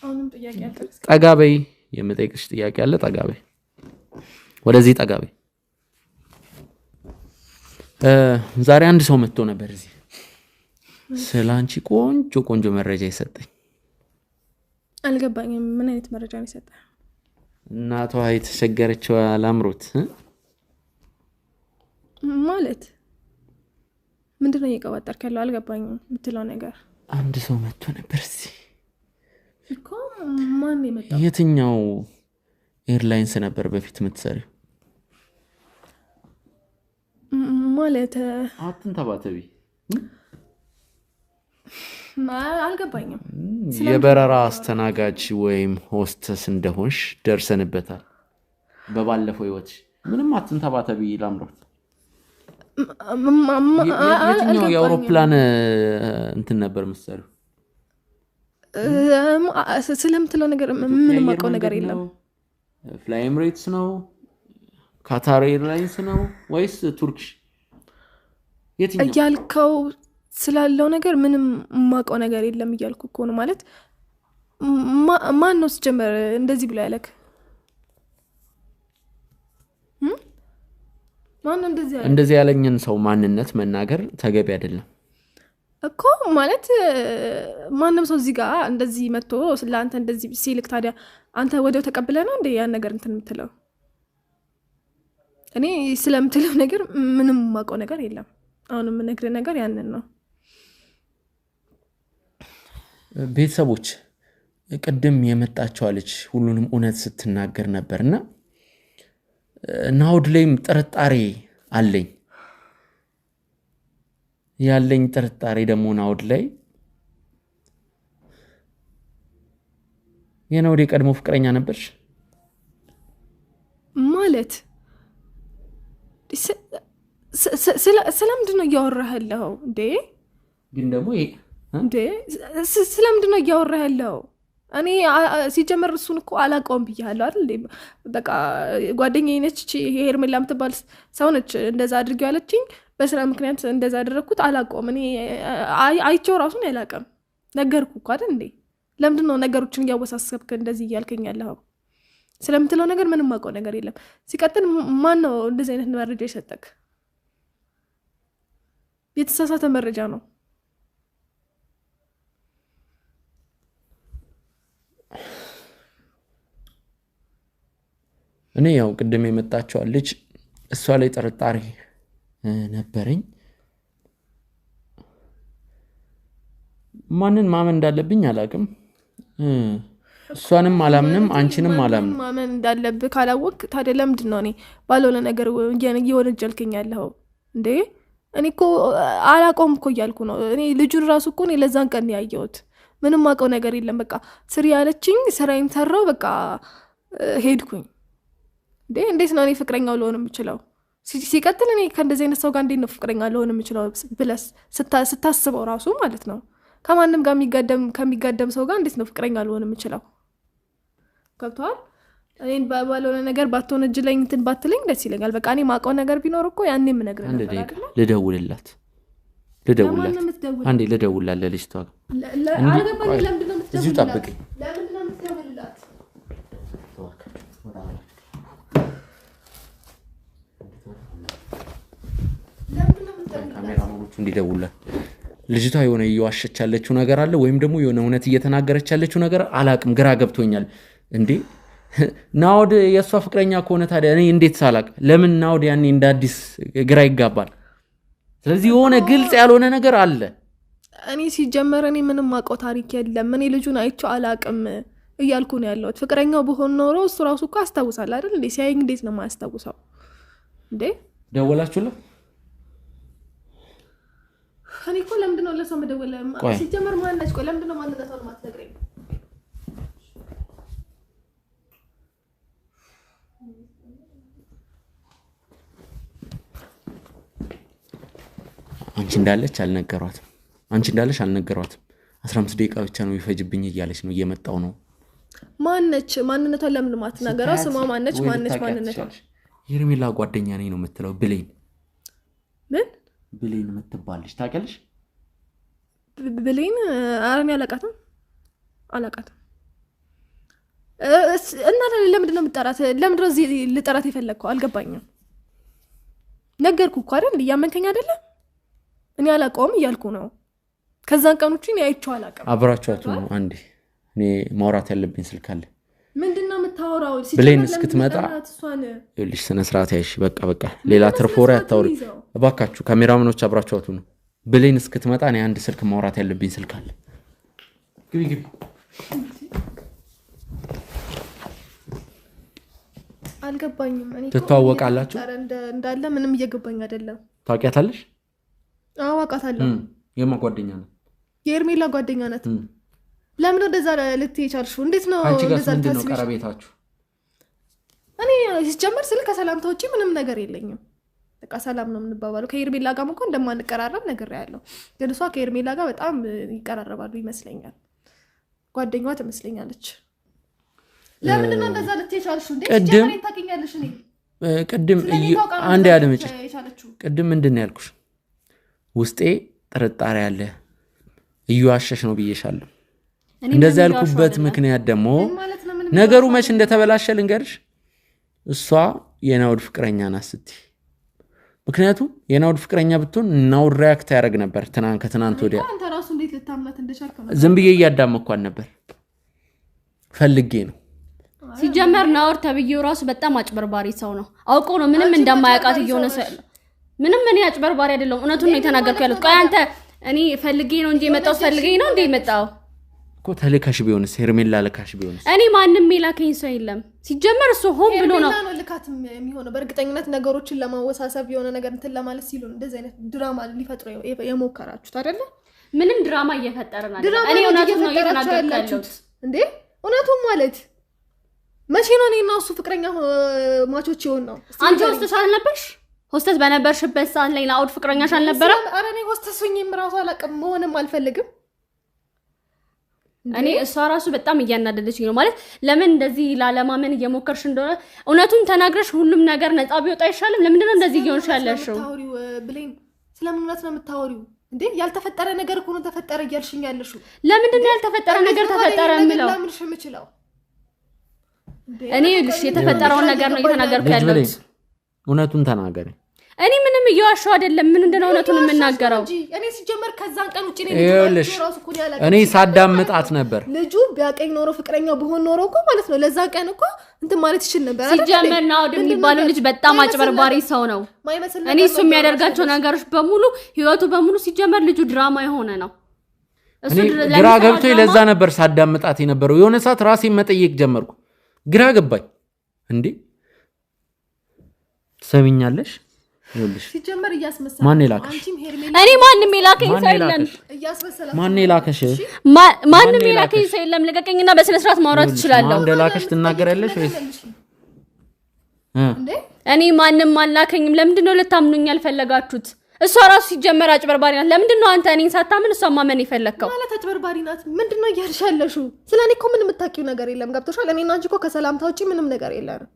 አሁንም ጥያቄ አለ። ጠጋ በይ። የምጠይቅሽ ጥያቄ አለ። ጠጋ በይ። ወደዚህ ጠጋ በይ። ዛሬ አንድ ሰው መጥቶ ነበር እዚህ ስላንቺ ቆንጆ መረጃ ይሰጠኝ። አልገባኝም። ምን አይነት መረጃ ነው የሰጠ? እናቷ የተቸገረችው አላምሮት ማለት ምንድነው እየቀባጠርክ ያለው? አልገባኝም የምትለው ነገር። አንድ ሰው መጥቶ ነበር እዚህ እኮ። ማን የመጣው? የትኛው ኤርላይንስ ነበር በፊት የምትሰሪው? ማለት አትንተባተቢ። አልገባኝም። የበረራ አስተናጋጅ ወይም ሆስተስ እንደሆንሽ ደርሰንበታል በባለፈው ህይወትሽ። ምንም አትንተባተቢ ላምሮት። የትኛው የአውሮፕላን እንትን ነበር የምትሰሪው? ስለምትለው ነገር ምንም ማውቀው ነገር የለም። ፍላይ ኤምሬትስ ነው? ካታር ኤርላይንስ ነው ወይስ ቱርኪሽ? የትኛው ያልከው? ስላለው ነገር ምንም ማውቀው ነገር የለም እያልኩ እኮ ነው። ማለት ማን ነው ሲጀመር እንደዚህ ብሎ ያለክ? ማን ነው እንደዚህ ያለኝን ሰው ማንነት መናገር ተገቢ አይደለም እኮ። ማለት ማንም ሰው እዚህ ጋር እንደዚህ መጥቶ ስለአንተ እንደዚህ ሲልክ ታዲያ አንተ ወዲያው ተቀብለህ ነው እንዴ ያን ነገር እንትን የምትለው? እኔ ስለምትለው ነገር ምንም ማውቀው ነገር የለም። አሁን የምነግርህ ነገር ያንን ነው። ቤተሰቦች ቅድም የመጣችው ልጅ ሁሉንም እውነት ስትናገር ነበርና ናውድ ላይም ጥርጣሬ አለኝ። ያለኝ ጥርጣሬ ደግሞ ናውድ ላይ የናውድ የቀድሞ ፍቅረኛ ነበርሽ ማለት ስለምንድን ነው እያወራህ ያለው እንዴ? ግን ደግሞ እንዴ ስለምንድን ነው እያወራህ ያለው? እኔ ሲጀመር እሱን እኮ አላውቀውም ብያለሁ አይደል እንዴ? በቃ ጓደኛዬ ነች ሄርሜላ የምትባል ሰው ነች እንደዛ አድርጊው ያለችኝ። በስራ ምክንያት እንደዛ አደረግኩት። አላውቀውም እኔ አይቼው ራሱን አላውቅም። ነገርኩህ እኮ አይደል እንዴ? ለምንድን ነው ነገሮችን እያወሳሰብክ እንደዚህ እያልከኝ ያለኸው? ስለምትለው ነገር ምንም አውቀው ነገር የለም። ሲቀጥል ማን ነው እንደዚህ አይነት መረጃ የሰጠክ? የተሳሳተ መረጃ ነው። እኔ ያው ቅድም የመጣችው ልጅ እሷ ላይ ጥርጣሬ ነበረኝ። ማንን ማመን እንዳለብኝ አላውቅም። እሷንም አላምንም አንቺንም አላምንም። ማመን እንዳለብህ ካላወቅ ታዲያ ለምንድን ነው እኔ ባልሆነ ነገር እየወነጀልከኝ ያለኸው እንዴ? እኔ እኮ አላውቀውም እኮ እያልኩ ነው። እኔ ልጁን ራሱ እኮ እኔ ለዛን ቀን ያየሁት ምንም አውቀው ነገር የለም። በቃ ስሪ ያለችኝ ስራዬን ሰራው፣ በቃ ሄድኩኝ። እንዴ እንዴት ነው እኔ ፍቅረኛው ልሆን የምችለው? ሲቀጥል እኔ ከእንደዚህ አይነት ሰው ጋር እንዴት ነው ፍቅረኛ ልሆን የምችለው ብለስ ስታስበው ራሱ ማለት ነው ከማንም ጋር ከሚጋደም ሰው ጋር እንዴት ነው ፍቅረኛ ልሆን የምችለው? ገብቶሃል? እኔን ባልሆነ ነገር ባትሆን እጅ ላይ እንትን ባትለኝ ደስ ይለኛል። በቃ እኔ ማውቀው ነገር ቢኖር እኮ ያኔ የምነግርህ ነበር አይደል? ልደውልላት አንዴ ልደውልላት ለልጅቷ። አልገባኝም። ለምንድን ነው የምትደውልላት? እዚሁ ጠብቀኝ። ለምንድን ነው የምትደውልላት? ካሜራማኖቹ እንዲደውልላት። ልጅቷ የሆነ እየዋሸች ያለችው ነገር አለ ወይም ደግሞ የሆነ እውነት እየተናገረች ያለችው ነገር አላቅም። ግራ ገብቶኛል። እንዴ ናውድ የእሷ ፍቅረኛ ከሆነ ታዲያ እኔ እንዴት ሳላቅ? ለምን ናውድ ያኔ እንደ አዲስ ግራ ይጋባል? ስለዚህ የሆነ ግልጽ ያልሆነ ነገር አለ። እኔ ሲጀመር እኔ ምንም አውቀው ታሪክ የለም። እኔ ልጁን አይቼው አላቅም እያልኩ ነው ያለሁት። ፍቅረኛው በሆን ኖሮ እሱ ራሱ እኮ አስታውሳል አይደል እንዴ? ሲያየኝ እንዴት ነው የማያስታውሰው እንዴ? ደወላችሁለት? እኔ እኮ ለምንድን ነው ለሰው መደወል? ሲጀመር ማነች? ቆይ ለምንድን ነው ማንነቷን ማትነግረኝ? አንቺ እንዳለች አልነገሯትም። 15 ደቂቃ ብቻ ነው ይፈጅብኝ እያለች ነው እየመጣው ነው። ማነች? ማንነቷን ለምን ማትናገረው? ስሟ ማነች? ማንነቷ? ሄርሜላ ጓደኛ ነኝ ነው የምትለው። ብሌን የምትባልሽ ታውቂያለሽ? ብሌን አረን አላውቃትም። እና ለምንድን ነው የምጠራት? ለምንድን ነው እዚህ ልጠራት የፈለግከው? አልገባኝም። ነገርኩህ እኮ አይደል? እያመንከኝ አይደለም? እኔ አላውቀውም እያልኩ ነው። ከዛን ቀኖቹ እኔ አይቼው አላውቅም። አብራችኋት ነው አንዴ። እኔ ማውራት ያለብኝ ስልክ አለ። ምንድነው የምታወራው? ብሌን እስክትመጣ ይኸውልሽ ስነ ስርዓት ያይሽ። በቃ ሌላ ትርፍ ወሬ አታውሪ እባካችሁ። ካሜራማኖች አብራችኋት ነው። ብሌን እስክትመጣ እኔ አንድ ስልክ ማውራት ያለብኝ ስልክ አለ። ግቢ አልገባኝም። እኔ ትተዋወቃላችሁ? እንዳለ ምንም እየገባኝ አይደለም። ታውቂያታለሽ? አዎ አውቃታለሁ። የማን ጓደኛ ናት? የሄርሜላ ጓደኛ ናት። ለምን እንደዛ ልትይ ቻልሽው? እንዴት ነው እንደዛ ምንድነው ቀረቤታችሁ? እኔ ሲጀመር ስለ ከሰላምታ ውጪ ምንም ነገር የለኝም። በቃ ሰላም ነው የምንባባለው። ከሄርሜላ ጋር እንኳን እንደማንቀራረብ ነገር ያለው ግን እሷ ከሄርሜላ ጋር በጣም ይቀራረባሉ ይመስለኛል። ጓደኛዋ ትመስለኛለች። ለምንድን ነው እንደዛ ልትይ ቻልሽው? እንዴ ሲጀመር ታውቂኛለሽ? እኔ ቅድም አንዴ አድምጪ። ቅድም ምንድን ነው ያልኩሽ? ውስጤ ጥርጣሬ አለ እየዋሸሽ ነው ብዬሻለሁ። እንደዛ ያልኩበት ምክንያት ደግሞ ነገሩ መች እንደተበላሸ ልንገርሽ። እሷ የናውድ ፍቅረኛ ናት ስትይ፣ ምክንያቱም የናውድ ፍቅረኛ ብትሆን ናውድ ሪያክት ያደርግ ነበር። ከትናንት ወዲያ አንተ ራሱ እንዴት ልታምናት እንደቻልክ ነው። ዝም ብዬ እያዳመኳን ነበር። ፈልጌ ነው። ሲጀመር ናውድ ተብዬው ራሱ በጣም አጭበርባሪ ሰው ነው። አውቆ ነው ምንም እንደማያውቃት እየሆነ ሰው ያለው። ምንም እኔ አጭበርባሪ አይደለም፣ እውነቱን ነው የተናገርኩ ያሉት። ቆይ አንተ እኔ ፈልጌ ነው እንጂ የመጣው ፈልገኝ ነው እንዴ የመጣው? እኮ ተልካሽ ቢሆንስ? ሄርሜላ ልካሽ ቢሆንስ? እኔ ማንንም የላከኝ ሰው የለም። ሲጀመር እሱ ሆን ብሎ ነው ልካትም የሚሆነው። በእርግጠኝነት ነገሮችን ለማወሳሰብ የሆነ ነገር እንትን ለማለት ሲሉ እንደዚህ አይነት ድራማ ሊፈጥሩ የሞከራችሁት አይደለ? ምንም ድራማ እየፈጠረን አይደለም። እኔ እውነቱን ነው እየተናገርኩ ያለሁት። እንዴ እውነቱን ማለት መቼ ነው እኔና እሱ ፍቅረኛ ማቾች ይሆን ነው? አንቺ ሆስተስ አልነበርሽ? ሆስተስ በነበርሽበት ሰዓት ላይ ናኦድ ፍቅረኛሽ አልነበረ? ኧረ እኔ ሆስተስ ሆኜም ራሱ አላውቅም፣ መሆንም አልፈልግም። እኔ እሷ ራሱ በጣም እያናደደችኝ ነው ማለት ለምን እንደዚህ ላለማመን እየሞከርሽ እንደሆነ እውነቱን ተናግረሽ ሁሉም ነገር ነፃ ቢወጣ አይሻልም? ለምንድን ነው እንደዚህ እየሆንሽ ያለሽው? ብሌን ስለምን እውነት ነው የምታወሪው እንዴ? ያልተፈጠረ ነገር እኮ ነው ተፈጠረ እያልሽኝ ያለሽው። ለምንድን ነው ያልተፈጠረ ነገር ተፈጠረ የምለው? ለምንሽ የምችለው እኔ ልሽ የተፈጠረውን ነገር ነው እየተናገርኩ ያለሁት። እውነቱን ተናገሪ። እኔ ምንም እየዋሸሁ አይደለም። ምን እንደሆነ እውነቱን የምናገረው እኔ ሲጀመር ከዛን ቀን ውጪ እኔ ሳዳምጣት ነበር። ልጁ ቢያቀኝ ኖሮ ፍቅረኛው ቢሆን ኖሮ እኮ ማለት ነው ለዛ ቀን እኮ እንትን ማለት ይችል ነበር። ሲጀመር ናኦድ የሚባለው ልጅ በጣም አጭበርባሪ ሰው ነው። እኔ እሱ የሚያደርጋቸው ነገሮች በሙሉ ህይወቱ በሙሉ ሲጀመር ልጁ ድራማ የሆነ ነው። እሱ ግራ ገብቶኝ ለዛ ነበር ሳዳምጣት የነበረው። የሆነ ሰዓት ራሴን መጠየቅ ጀመርኩ። ግራ ገባኝ። እንዴ ሰሚኛለሽ? ይኸውልሽ ሲጀመር እያስመሰለ ማን ይላከሽ? እኔ ማንንም የላከኝ ሰው የለም። ማን ይላከሽ? ማንንም የላከኝ ሰው የለም። ልቀቀኝና በስነ ስርዓት ማውራት እችላለሁ። ማን እንደላከሽ ትናገራለሽ ወይስ? እኔ ማንንም አላከኝም። ለምንድን ነው ልታምኑኝ ያልፈለጋችሁት? እሷ ራሱ ሲጀመር አጭበርባሪ ናት። ለምንድን ነው አንተ እኔን ሳታምን እሷ ማመን የፈለከው? ማለት አጭበርባሪ ናት ምንድን ነው እያልሽ ያለሽው? ስለኔ እኮ ምንም የምታውቂው ነገር የለም። ገብቶሻል? እኔና አንቺ እኮ ከሰላምታ ውጪ ምንም ነገር የለንም።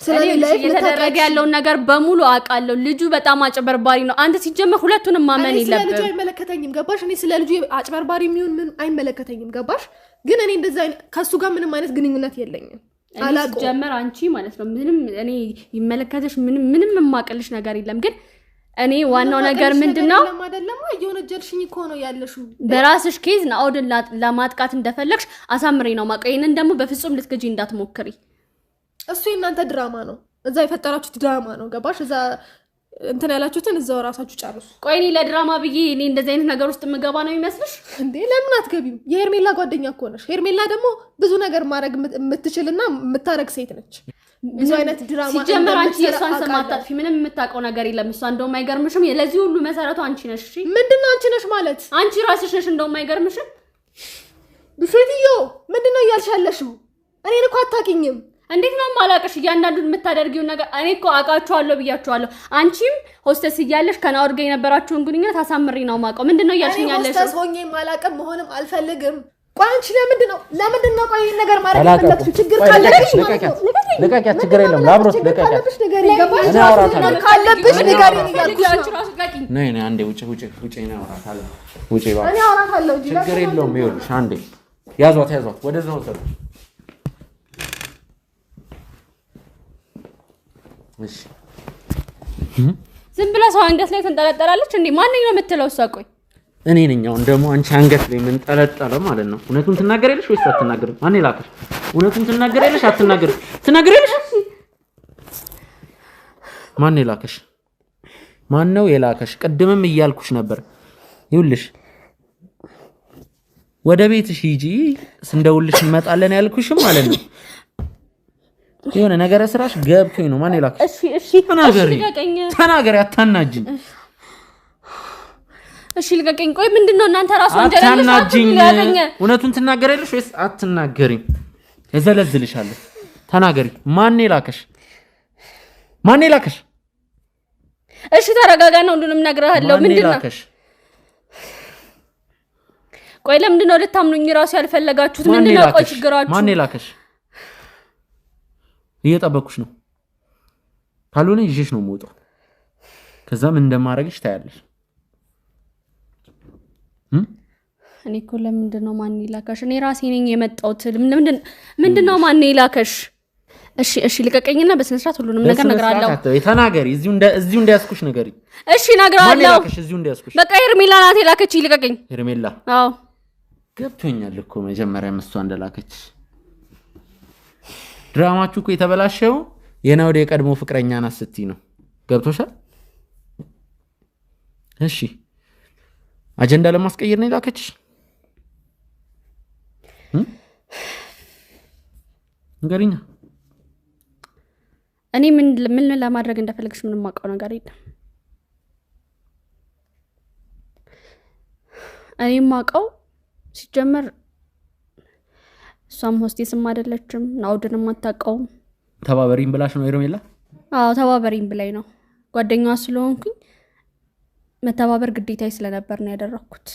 ስለኔ ላይ የተደረገ ያለውን ነገር በሙሉ አውቃለሁ። ልጁ በጣም አጭበርባሪ ነው። አንተ ሲጀመር ሁለቱንም ማመን የለብህም። ልጁ አይመለከተኝም። ገባሽ? እኔ ስለ ልጁ አጭበርባሪ የሚሆን ምን አይመለከተኝም። ገባሽ? ግን እኔ እንደዛ ከሱ ጋር ምንም አይነት ግንኙነት የለኝም። አላቆ ጀመር አንቺ ማለት ነው ምንም እኔ ይመለከተሽ ምንም የማቀልሽ ነገር የለም። ግን እኔ ዋናው ነገር ምንድነው ለማደለማ እየወነጀልሽኝ እኮ ነው ያለሽው። በራስሽ ኬዝ ናኦድን ለማጥቃት እንደፈለግሽ አሳምሬ ነው ማቀው። ይሄንን ደግሞ በፍጹም ልትገጂ እንዳትሞክሪ። እሱ የእናንተ ድራማ ነው። እዛ የፈጠራችሁት ድራማ ነው። ገባሽ? እዛ እንትን ያላችሁትን እዛው ራሳችሁ ጨርሱ። ቆይ እኔ ለድራማ ብዬ እኔ እንደዚህ አይነት ነገር ውስጥ የምገባ ነው የሚመስልሽ እንዴ? ለምን አትገቢም? የሄርሜላ ጓደኛ እኮ ነሽ። ሄርሜላ ደግሞ ብዙ ነገር ማድረግ የምትችልና የምታረግ ሴት ነች። ብዙ አይነት ድራማ ሲጀመር አንቺ የሷን ስም አታጥፊ። ምንም የምታውቀው ነገር የለም። እሷ እንደውም አይገርምሽም? ለዚህ ሁሉ መሰረቱ አንቺ ነሽ። እሺ ምንድነው አንቺ ነሽ ማለት? አንቺ ራስሽ ነሽ። እንደውም አይገርምሽም? ሴትዮ ምንድነው እያልሻለሽው? እኔን እኮ አታውቂኝም። እንዴት ነው ማላቀሽ? እያንዳንዱን የምታደርጊው ነገር እኔ እኮ አውቃችኋለሁ ብያችኋለሁ። አንቺም ሆስተስ እያለሽ ከናኦድ ጋር የነበራችሁን ግንኙነት አሳምሬ ነው ማውቀው። ምንድነው እያልሽኝ ያለሽ? ሆስተስ ሆኜ ማላቀም መሆንም አልፈልግም። ቆይ አንቺ ለምንድነው ቆይ ይሄን ነገር ማድረግ የፈለግሽ? ችግር ካለብሽ ለቀቂያት፣ ችግር የለም ላብሮት ለቀቂያት። እኔ አወራታለሁ ካለብሽ ንገሪኝ እያልኩሽ ነው። ነይ አንዴ ውጪ ነው አወራታለሁ። ውጪ ባክ እኔ አወራታለሁ። ችግር የለውም። ይኸውልሽ አንዴ ያዟት ወደዛ ወሰዱ። እሺ ዝም ብላ ሰው አንገት ላይ ተንጠለጠላለች እንዴ? ማንኛው ነው የምትለው እሷ? ቆይ እኔ ነኝ አሁን ደግሞ አንቺ አንገት ላይ ምን ጠለጠለ ማለት ነው? እውነቱን ትናገሪያለሽ ወይስ አትናገሪም? ማን ይላከሽ? እውነቱን ትናገሪያለሽ አትናገሪም? ትናገሪያለሽ? ማን ይላከሽ? ማን ነው የላከሽ? ቅድምም እያልኩሽ ነበር። ይኸውልሽ ወደ ቤትሽ ሂጂ፣ ስንደውልሽ እንመጣለን ያልኩሽም ማለት ነው። የሆነ ነገር ስራሽ ገብቶኝ ነው። ማን ይላከሽ? እሺ ተናገሪ፣ አታናጅኝ። እሺ ልቀቀኝ። ቆይ ምንድነው እናንተ ራሱ ወንጀለኛ አታናጅኝ። እውነቱን ትናገሪያለሽ ወይስ አትናገሪም? እዘለዝልሻለሁ። ተናገሪ። ማን ይላከሽ? እሺ ተረጋጋና ሁሉንም ነግሬሃለሁ። ምንድነው? ቆይ ለምንድነው ልታምኑኝ ራሱ ያልፈለጋችሁት? ምንድነው ቆይ ችግራችሁ? ማን ይላከሽ? እየጠበኩሽ ነው። ካልሆነ ይዤሽ ነው የምወጣው። ከዛ ምን እንደማደርግሽ ታያለሽ። እኔ እኮ ለምንድነው ማን ይላከሽ? እኔ ራሴ ነኝ የመጣሁት። ምንድነው ማን ይላከሽ? እሺ ልቀቀኝና በስነ ስርዓት ሁሉንም ነገር ነግራለሁ። ተናገሪ። እዚሁ እንዲያስኩሽ ነገሪ። እሺ ነግራለሁ። ማን ይላከሽ? እዚሁ እንዲያስኩሽ። በቃ ሄርሜላ ናት የላከች። ልቀቀኝ። ሄርሜላ? አዎ ገብቶኛል እኮ መጀመሪያ እሷ እንደላከች። ድራማችሁ እኮ የተበላሸው የናኦድ የቀድሞ ፍቅረኛ ናት ስትይ ነው። ገብቶሻል? እሺ አጀንዳ ለማስቀየር ነው የላከችሽ? ንገሪኛ። እኔ ምን ለማድረግ እንደፈለግሽ ምንም ማውቀው ነገር የለም። እኔ ማውቀው ሲጀመር እሷም ሆስቴስም አይደለችም፣ ናውድንም አታውቀውም። ተባበሪኝ ብላሽ ነው ሄርሜላ? አዎ ተባበሪኝ ብላኝ ነው። ጓደኛዋ ስለሆንኩኝ መተባበር ግዴታዬ ስለነበር ነው ያደረኩት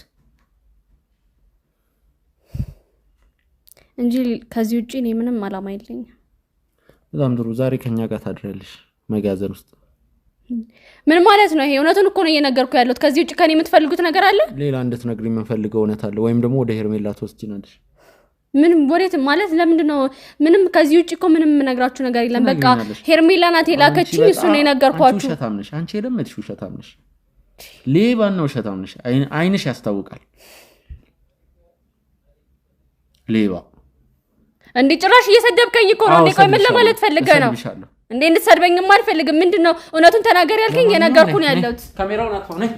እንጂ ከዚህ ውጪ እኔ ምንም አላማ የለኝም። በጣም ጥሩ። ዛሬ ከኛ ጋር ታድራለሽ መጋዘን ውስጥ። ምን ማለት ነው ይሄ? እውነቱን እኮ ነው እየነገርኩ ያለሁት። ከዚህ ውጪ ከኔ የምትፈልጉት ነገር አለ? ሌላ እንድትነግሪኝ የምፈልገው እውነት አለ ወይም ደግሞ ወደ ሄርሜላ ትወስጂናለሽ? ምን ወዴት ማለት ለምንድን ነው? ምንም ከዚህ ውጪ እኮ ምንም የምነግራችሁ ነገር የለም። በቃ ሄርሜላ ናት የላከችኝ፣ እሱ ነው የነገርኳችሁ። ውሸታም ነሽ አንቺ፣ የለመድሽ ውሸታም ነሽ፣ ሌባ ነው ውሸታም ነሽ። አይንሽ ያስታውቃል። ሌባ እንዴ! ጭራሽ እየሰደብከኝ እኮ ነው። እንዴ ቆይ ምን ለማለት ፈልገህ ነው እንዴ? እንድትሰድበኝም አልፈልግም። ምንድነው? እውነቱን ተናገር ያልከኝ የነገርኩህ ነው ያለሁት። ካሜራውን አጥፋው ነኝ